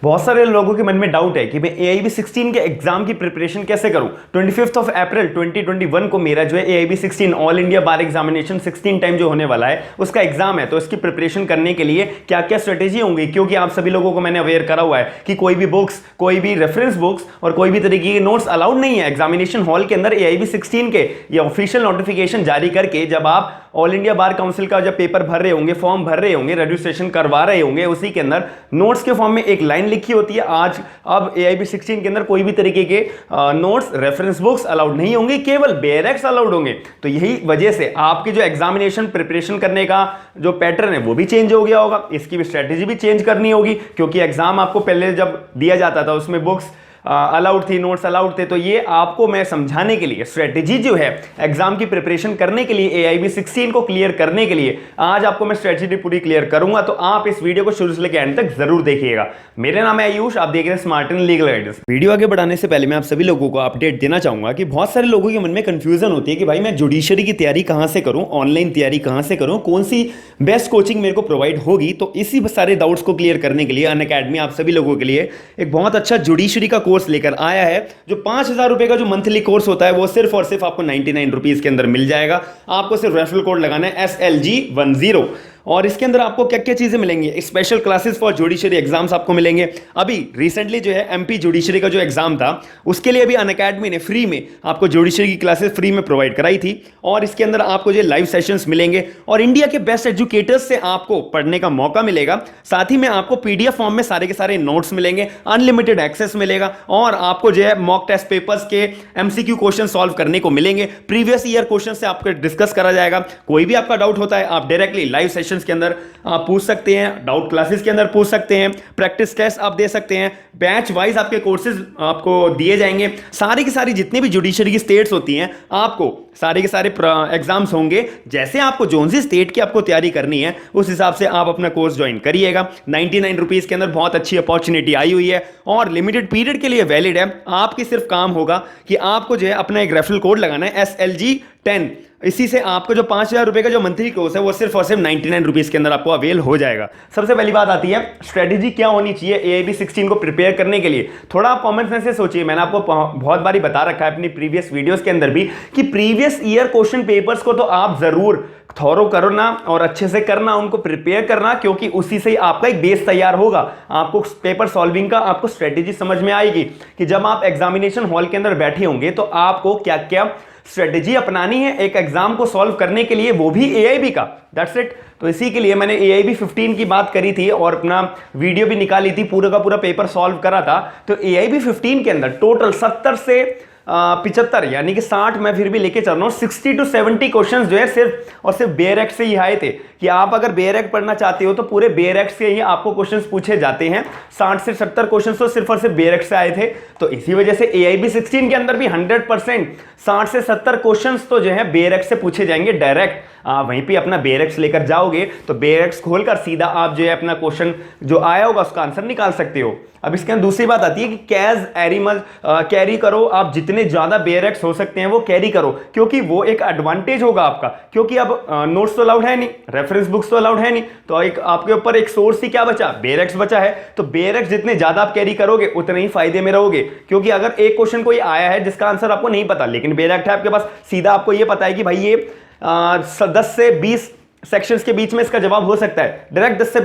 बहुत सारे लोगों के मन में डाउट है कि मैं AIB 16 के एग्जाम की प्रिपरेशन कैसे करूं। 25 अप्रैल 2021 को मेरा जो है AIB 16 ऑल इंडिया बार एग्जामिनेशन 16 टाइम जो होने वाला है उसका एग्जाम है। तो इसकी प्रिपरेशन करने के लिए क्या क्या स्ट्रेटेजी होंगी, क्योंकि आप सभी लोगों को मैंने अवेयर करा हुआ है कि कोई भी बुक्स, कोई भी रेफरेंस बुक्स और कोई भी तरीके के नोट्स अलाउड नहीं है एग्जामिनेशन हॉल के अंदर। AIB 16 के ये ऑफिशियल नोटिफिकेशन जारी करके जब आप ऑल इंडिया बार काउंसिल का जब पेपर भर रहे होंगे, फॉर्म भर रहे होंगे, रजिस्ट्रेशन करवा रहे होंगे, उसी के अंदर नोट्स के फॉर्म में एक लाइन लिखी होती है आज अब AIB 16 के अंदर कोई भी तरीके के नोट्स, रेफरेंस बुक्स अलाउड नहीं होंगे, केवल बेयरएक्स अलाउड होंगे। तो यही वजह से आपके जो एग्जामिनेशन प्रिपरेशन करने का जो पैटर्न है वो भी चेंज हो गया होगा, इसकी भी स्ट्रेटेजी भी चेंज करनी होगी। क्योंकि एग्जाम आपको पहले जब दिया जाता था उसमें बुक्स अलाउड थी, नोट्स अलाउड थे। तो ये आपको मैं समझाने के लिए स्ट्रेटेजी जो है एग्जाम की प्रिपरेशन करने के लिए, AIB 16 को क्लियर करने के लिए आज आपको मैं स्ट्रेटेजी पूरी क्लियर करूंगा। तो आप इस वीडियो को शुरू से लेकर एंड तक जरूर देखिएगा। मेरा नाम है आयुष, आप देख रहे हैं smart and legal guidance. Video आगे बढ़ाने से पहले मैं आप सभी लोगों को अपडेट देना चाहूंगा कि बहुत सारे लोगों के मन में कंफ्यूजन होती है कि भाई मैं जुडिशरी की तैयारी कहां से करूं, ऑनलाइन तैयारी कहां से करूं, कौन सी बेस्ट कोचिंग मेरे को प्रोवाइड होगी। तो इसी सारे डाउट्स को क्लियर करने के लिए अनअकैडमी आप सभी लोगों के लिए एक बहुत अच्छा जुडिशरी का कोर्स लेकर आया है। जो 5,000 रुपए का जो मंथली कोर्स होता है वो सिर्फ और सिर्फ आपको 99 रुपीज के अंदर मिल जाएगा। आपको सिर्फ रेफरल कोड लगाना है SLG10 और इसके अंदर आपको क्या क्या चीजें मिलेंगी, special classes for judiciary exams आपको मिलेंगे। अभी रिसेंटली जो है MP जुडिशरी का जो एग्जाम था उसके लिए अभी अनअकैडमी ने फ्री में आपको जुडिशरी की क्लासेस फ्री में प्रोवाइड कराई थी और इसके अंदर आपको जो लाइव सेशंस मिलेंगे और इंडिया के बेस्ट एजुकेटर्स से आपको पढ़ने का मौका मिलेगा। साथ ही में आपको PDF फॉर्म में सारे के सारे नोट्स मिलेंगे, अनलिमिटेड एक्सेस मिलेगा और आपको जो है मॉक टेस्ट पेपर्स के MCQ क्वेश्चन सॉल्व करने को मिलेंगे। प्रीवियस ईयर क्वेश्चन से आपको डिस्कस करा जाएगा। कोई भी आपका डाउट होता है आप डायरेक्टली लाइव सेशन के अंदर आप पूछ सकते हैं, डाउट क्लासेस के अंदर पूछ सकते हैं, प्रैक्टिस टेस्ट आप दे सकते हैं, बैच वाइज आपके कोर्सेज आपको दिए जाएंगे। सारी की सारी जितनी भी जुडिशरी की स्टेट्स होती हैं आपको सारे के सारे एग्जाम्स होंगे। जैसे आपको जोन सी स्टेट की आपको तैयारी करनी है उस हिसाब से आप अपना कोर्स ज्वाइन करिएगा। 99 रुपीज के अंदर बहुत अच्छी अपॉर्चुनिटी आई हुई है और लिमिटेड पीरियड के लिए वैलिड है। आपकी सिर्फ काम होगा कि आपको जो है अपना एक रेफरल कोड लगाना है SLG10। इसी से आपको जो 5,000 रुपए का जो मंथली कोर्स है वो सिर्फ और सिर्फ 99 रुपीज के अंदर आपको अवेल हो जाएगा। सबसे पहली बात आती है स्ट्रेटेजी क्या होनी चाहिए AIB 16 को प्रिपेयर करने के लिए। थोड़ा आप कॉमन सेंस से सोचिए। मैंने आपको बहुत बारी बता रखा है अपनी प्रीवियस वीडियोस के अंदर भी कि प्रीवियस ईयर क्वेश्चन पेपर्स को तो आप जरूर थॉरो करना और अच्छे से करना, उनको प्रिपेयर करना, क्योंकि उसी से आपका एक बेस तैयार होगा। आपको पेपर सॉल्विंग का आपको स्ट्रेटेजी समझ में आएगी कि जब आप एग्जामिनेशन हॉल के अंदर बैठे होंगे तो आपको क्या क्या स्ट्रेटेजी अपनानी है एक एग्जाम को सॉल्व करने के लिए, वो भी AIB का। That's it. तो इसी के लिए मैंने AIB 15 की बात करी थी और अपना वीडियो भी निकाली थी, पूरा का पूरा पेपर सॉल्व करा था। तो AIB 15 के अंदर टोटल 70 से 75 यानी कि 60 मैं फिर भी लेके चल रहा हूं। 60 to 70 क्वेश्चंस जो है सिर्फ और सिर्फ बेयरएक्स से ही आए थे कि आप अगर बेयरएक्स पढ़ना चाहते हो तो पूरे बेयरएक्स से ही आपको क्वेश्चंस पूछे जाते हैं। 60 से 70 क्वेश्चंस तो सिर्फ और सिर्फ बेयरएक्स से आए थे। तो इसी वजह से AIB 16 के अंदर भी 100% 60 से 70 क्वेश्चंस तो जो है बेयरएक्स से पूछे जाएंगे डायरेक्ट। आप वहीं पे अपना बेयरएक्स लेकर जाओगे तो बेयरएक्स खोलकर सीधा आप जो है अपना क्वेश्चन जो आया होगा उसका आंसर निकाल सकते हो। अब इसके अंदर दूसरी बात आती है कि कैज एरिमल कैरी करो। आप जितने ज्यादा बेयरएक्स हो सकते हैं वो कैरी करो, क्योंकि वो एक एडवांटेज होगा आपका। क्योंकि अब नोट्स तो अलाउड है नहीं, रेफरेंस बुक्स तो अलाउड है नहीं, तो एक आपके ऊपर एक सोर्स ही क्या बचा, बेयरएक्स बचा है। तो बेयरएक्स जितने ज्यादा आप कैरी करोगे उतने ही फायदे में रहोगे। क्योंकि अगर एक क्वेश्चन कोई आया है जिसका आंसर आपको नहीं पता लेकिन बेयरएक्स है आपके पास, सीधा आपको ये पता है कि भाई ये 10 से 20 सेक्शंस के बीच में इसका जवाब हो सकता है। डायरेक्ट 10 से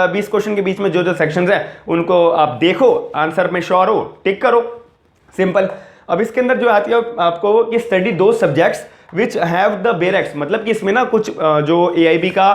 20 क्वेश्चन के बीच में जो जो सेक्शंस है उनको आप देखो, आंसर में श्योर हो, टिक करो, सिंपल। अब इसके अंदर जो आती है आपको कि स्टडी दो सब्जेक्ट्स विच हैव द बेयरएक्स, मतलब कि इसमें ना कुछ जो AIB का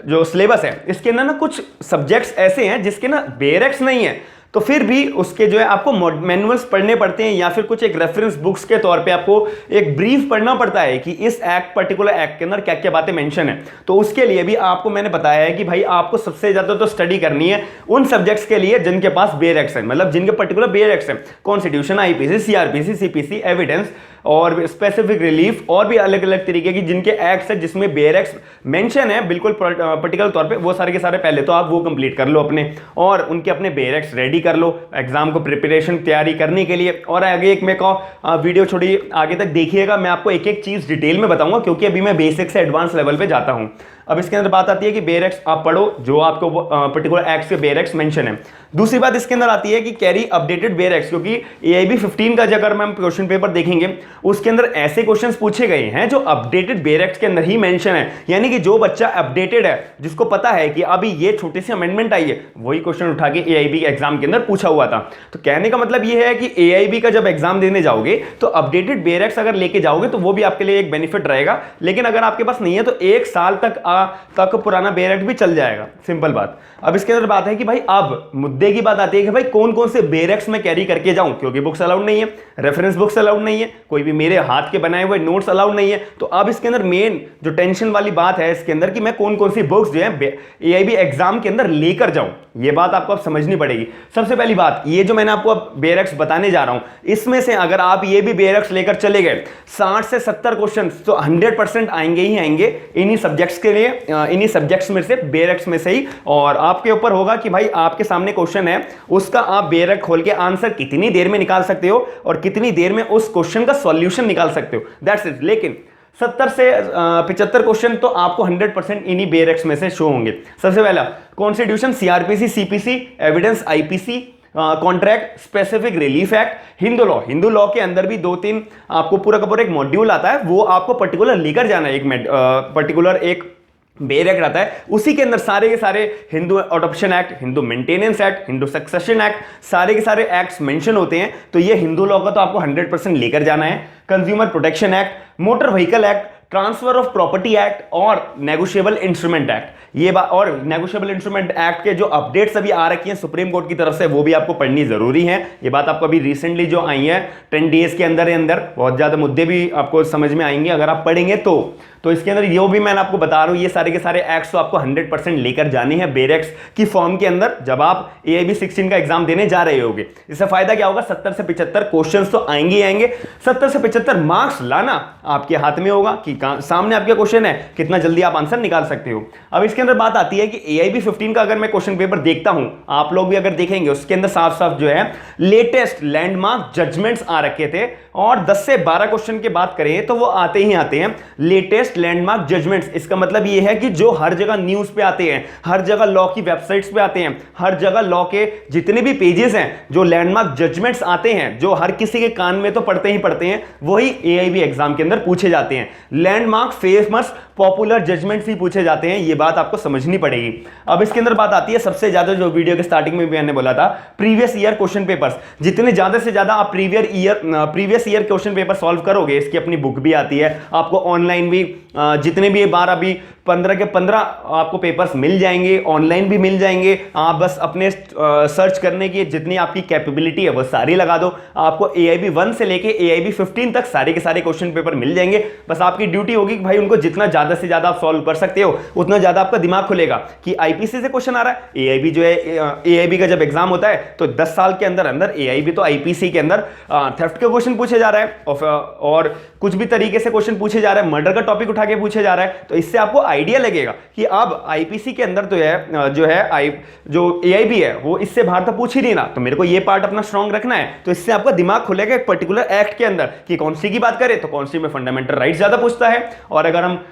जो सिलेबस है इसके अंदर ना कुछ सब्जेक्ट्स ऐसे हैं जिसके ना बेयरएक्स नहीं है, तो फिर भी उसके जो है आपको मैनुअल्स पढ़ने पड़ते हैं या फिर कुछ एक रेफरेंस बुक्स के तौर पे आपको एक ब्रीफ पढ़ना पड़ता है कि इस पर्टिकुलर एक्ट के अंदर क्या क्या बातें मेंशन है। तो उसके लिए भी आपको मैंने बताया है कि भाई आपको सबसे ज्यादा तो स्टडी करनी है उन सब्जेक्ट्स के लिए जिनके पास बेयरएक्स है, मतलब जिनके पर्टिकुलर बेयरएक्स है। Constitution, IPC, CRPC, CPC, evidence और स्पेसिफिक रिलीफ और भी अलग अलग तरीके की जिनके एक्ट्स है जिसमें बेयरएक्स मेंशन है बिल्कुल पर्टिकुलर तौर पे, वो सारे के सारे पहले तो आप वो कंप्लीट कर लो अपने और उनके अपने बेयरएक्स रेडी कर लो एग्जाम को प्रिपरेशन तैयारी करने के लिए। और आगे एक मैं वीडियो छोड़ी आगे तक देखिएगा, मैं आपको एक एक चीज डिटेल में बताऊंगा क्योंकि अभी मैं बेसिक से एडवांस लेवल पे जाता हूं। अब इसके अंदर बात आती है कि बेयर एक्ट्स आप पढ़ो, जो आपको पर्टिकुलर एक्ट्स के बेयर एक्ट्स मेंशन है। दूसरी बात इसके अंदर आती है कि कैरी अपडेटेड बेयर एक्ट्स, क्योंकि AIB 15 का अगर हम क्वेश्चन पेपर देखेंगे उसके अंदर ऐसे क्वेश्चंस पूछे गए हैं जो अपडेटेड बेयर एक्ट्स के अंदर ही मेंशन है, यानी कि जो बच्चा अपडेटेड है, जिसको पता है कि अभी ये छोटी सी अमेंडमेंट आई है, वही क्वेश्चन उठा के AIB के एग्जाम के अंदर पूछा हुआ था। तो कहने का मतलब ये है कि AIB का जब एग्जाम देने जाओगे तो अपडेटेड बेयर एक्ट्स अगर लेके जाओगे तो वो भी आपके लिए एक बेनिफिट रहेगा, लेकिन अगर आपके पास नहीं है तो 1 साल तक पुराना बेयर एक्ट भी चल जाएगा, सिंपल बात। अब इसके अंदर बात है कि भाई अब मुद्दे की बात आती है कि भाई कौन कौन से बेयर एक्ट्स में कैरी करके जाऊं, क्योंकि बुक्स अलाउड नहीं है, रेफरेंस बुक्स अलाउड नहीं है, कोई भी मेरे हाथ के बनाए हुए नोट्स अलाउड नहीं है। तो अब इसके अंदर मेन जो टेंशन वाली बात है इसके अंदर कि मैं कौन कौन सी बुक्स जो है AIB एग्जाम के अंदर लेकर जाऊं, ये बात आपको अब समझनी पड़ेगी। सबसे पहली बात, ये जो मैंने आपको अब बेयर एक्ट्स बताने जा रहा हूं, इसमें से अगर आप ये भी बेयर एक्ट्स लेकर चले गए 60 से 70 क्वेश्चन तो 100% आएंगे ही आएंगे इन्हीं सब्जेक्ट्स के लिए, इन्हीं सब्जेक्ट्स में से, बेयर एक्ट्स में से ही। और आपके ऊपर होगा कि भाई आपके सामने क्वेश्चन है, उसका आप बेयर एक्ट खोल के आंसर कितनी देर में निकाल सकते हो और कितनी देर में उस क्वेश्चन का सॉल्यूशन निकाल सकते हो, दैट्स इट। लेकिन 70 से 75 क्वेश्चन तो आपको 100% इन्हीं बेयर एक्ट्स में से शो होंगे। सबसे पहला constitution, CRPC, CPC, evidence, IPC, contract, specific relief act, Hindu law के अंदर भी 2-3 आपको पूरा का पूरा एक मॉड्यूल आता है, वो आपको पर्टिकुलर लेकर जाना है, एक पर्टिकुलर एक बेयर एक्ट आता है, उसी के अंदर सारे के सारे Hindu adoption act, Hindu maintenance act, Hindu succession act, सारे के सारे एक्ट्स मेंशन होते हैं। तो ये हिंदू लॉ का तो आपको 100% लेकर जाना है। Consumer protection act, motor vehicle act, transfer of property act और नेगोशिएबल इंस्ट्रूमेंट एक्ट, ये बात, और नेगोशिएबल इंस्ट्रूमेंट एक्ट के जो अपडेट्स अभी आ रखी हैं सुप्रीम कोर्ट की तरफ से, वो भी आपको पढ़नी जरूरी है। ये बात आपको अभी रिसेंटली जो आई है 10 डेज के अंदर बहुत ज्यादा मुद्दे भी आपको समझ में आएंगे अगर आप पढ़ेंगे तो इसके अंदर ये भी मैंने आपको बता रहा हूं, ये सारे के सारे एक्ट्स तो आपको 100% लेकर जाने हैं बेयर एक्ट्स की फॉर्म के अंदर जब आप AIB 16 का एग्जाम देने जा रहे होगे। इससे फायदा क्या होगा, 70 से 75 क्वेश्चंस तो आएंगे ही आएंगे। 70 से 75 मार्क्स लाना आपके हाथ में होगा कि सामने आपका क्वेश्चन है, कितना जल्दी आप आंसर निकाल सकते हो। अब इसके अंदर बात आती है कि AIB 15 का अगर मैं क्वेश्चन पेपर देखता हूं, आप लोग भी अगर देखेंगे, उसके अंदर साफ साफ जो है लेटेस्ट लैंडमार्क जजमेंट्स आ रखे थे, और 10 से 12 क्वेश्चन की बात करें तो वो आते ही आते हैं लेटेस्ट लैंडमार्क जजमेंट्स। इसका मतलब ये है कि जो हर जगह न्यूज पे आते हैं, हर जगह लॉ की वेबसाइट्स पे आते हैं, हर जगह लॉ के जितने भी पेजेस हैं, जो लैंडमार्क जजमेंट्स आते हैं, जो हर किसी के कान में तो पढ़ते ही पढ़ते हैं, वही AIB एग्जाम के अंदर पूछे जाते हैं। लैंडमार्क फेमस पॉपुलर जजमेंट्स ही पूछे जाते हैं, ये बात आपको समझनी पड़ेगी। अब इसके अंदर बात आती है सबसे ज्यादा, जो वीडियो के स्टार्टिंग में भी मैंने बोला था, प्रीवियस ईयर क्वेश्चन पेपर्स। जितने ज्यादा से ज्यादा आप previous year question paper solve करोगे, इसकी अपनी बुक भी आती है आपको, ऑनलाइन भी जितने भी बार अभी 15 के 15 आपको पेपर्स मिल जाएंगे, ऑनलाइन भी मिल जाएंगे। आप बस अपने सर्च करने की जितनी आपकी कैपेबिलिटी है वो सारी लगा दो, आपको AIB 1 से लेके AIB 15 तक सारे के सारे क्वेश्चन पेपर मिल जाएंगे। बस आपकी ड्यूटी होगी कि भाई उनको जितना ज्यादा से ज्यादा आप सॉल्व कर सकते हो, उतना ज्यादा आपका दिमाग खुलेगा कि IPC से क्वेश्चन आ रहा है। AIB जो है, AIB का जब एग्जाम होता है तो 10 साल के अंदर AIB तो IPC के अंदर थेफ्ट के क्वेश्चन पूछे जा रहा है, और कुछ भी तरीके से क्वेश्चन पूछे जा रहा है, मर्डर का टॉपिक उठा के पूछे जा रहा है। तो इससे आपको आइडिया लगेगा कि अब IPC के अंदर तो है जो AIB है वो इससे बाहर तो पूछ ही नहीं ना, तो मेरे को ये पार्ट अपना स्ट्रांग रखना है। तो इससे आपका दिमाग खुलेगा एक पर्टिकुलर एक्ट के अंदर कि कौन सी की बात करें तो कौन सी में फंडामेंटल राइट ज्यादा पूछता है, और अगर हम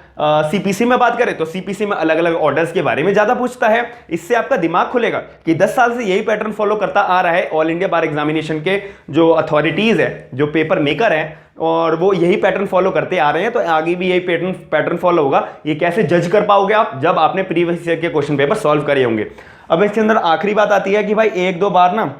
CPC में बात करें तो CPC में अलग अलग ऑर्डर्स के बारे में ज्यादा पूछता है। इससे आपका दिमाग खुलेगा कि 10 साल से यही पैटर्न फॉलो करता आ रहा है ऑल इंडिया बार एग्जामिनेशन के जो अथॉरिटीज है, जो पेपर मेकर है, और वो यही पैटर्न फॉलो करते आ रहे हैं। तो आगे भी यही पैटर्न फॉलो होगा। ये कैसे जज कर पाओगे आप, जब आपने प्रीवियस ईयर के क्वेश्चन पेपर सॉल्व करे होंगे। अब इसके अंदर आखिरी बात आती है कि भाई 1-2 बार ना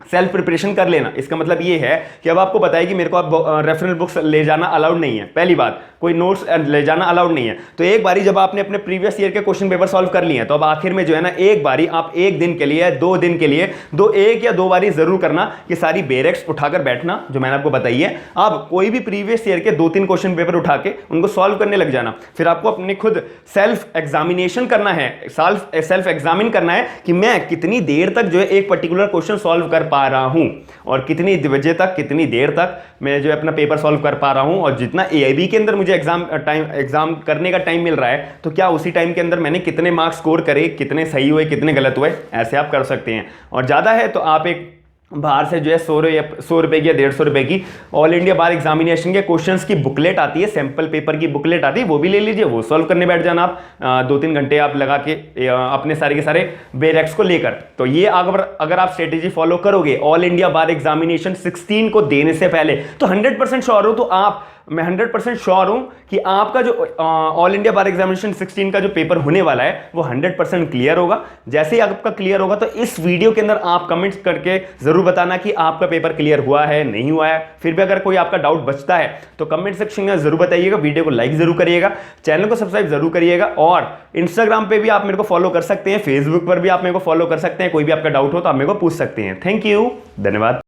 सेल्फ प्रिपरेशन कर लेना। इसका मतलब ये है कि अब आपको बताया कि मेरे को अब रेफरेंस बुक्स ले जाना अलाउड नहीं है, पहली बात कोई नोट्स ले जाना अलाउड नहीं है। तो एक बारी जब आपने अपने प्रीवियस ईयर के क्वेश्चन पेपर सॉल्व कर लिए हैं, तो अब आखिर में जो है ना, एक बारी आप 1 दिन के लिए, 2 दिन के लिए 1 या 2 बारी जरूर करना कि सारी बेयर एक्ट्स उठाकर बैठना जो मैंने आपको बताई है। अब कोई भी प्रीवियस ईयर के 2-3 क्वेश्चन पेपर उठा के उनको सॉल्व करने लग जाना। फिर आपको अपने खुद सेल्फ एग्जामिनेशन करना है, सेल्फ एग्जामिन करना है कि मैं कितनी देर तक जो है एक पर्टिकुलर क्वेश्चन सॉल्व कर पा रहा हूं, और कितनी बजे तक, कितनी देर तक मैं जो है अपना पेपर सॉल्व कर पा रहा हूं, और जितना AIB के अंदर मुझे एग्जाम करने का टाइम मिल रहा है, तो क्या उसी टाइम के अंदर मैंने कितने मार्क्स स्कोर करे, कितने सही हुए, कितने गलत हुए, ऐसे आप कर सकते हैं। और ज्यादा है तो आप एक बाहर से जो है 100 रुपए की या 150 रुपए की ऑल इंडिया बार एग्जामिनेशन के क्वेश्चंस की बुकलेट आती है, सैंपल पेपर की बुकलेट आती है, वो भी ले लीजिए, वो सॉल्व करने बैठ जाना आप 2-3 घंटे आप लगा के अपने सारे के सारे बेरेक्स को लेकर। तो ये अगर आप स्ट्रेटेजी फॉलो करोगे ऑल इंडिया बार एग्जामिनेशन 16 को देने से पहले, तो 100% श्योर हो, तो मैं 100% श्योर हूं कि आपका जो ऑल इंडिया बार एग्जामिनेशन 16 का जो पेपर होने वाला है वो 100% क्लियर होगा। जैसे ही आपका क्लियर होगा तो इस वीडियो के अंदर आप कमेंट्स करके जरूर बताना कि आपका पेपर क्लियर हुआ है, नहीं हुआ है। फिर भी अगर कोई आपका डाउट बचता है तो कमेंट सेक्शन में जरूर बताइएगा, वीडियो को लाइक जरूर करिएगा, चैनल को सब्सक्राइब जरूर करिएगा, और इंस्टाग्राम पे भी आप मेरे को फॉलो कर सकते हैं, फेसबुक पर भी आप मेरे को फॉलो कर सकते हैं। कोई भी आपका डाउट हो तो आप मेरे को पूछ सकते हैं। थैंक यू, धन्यवाद।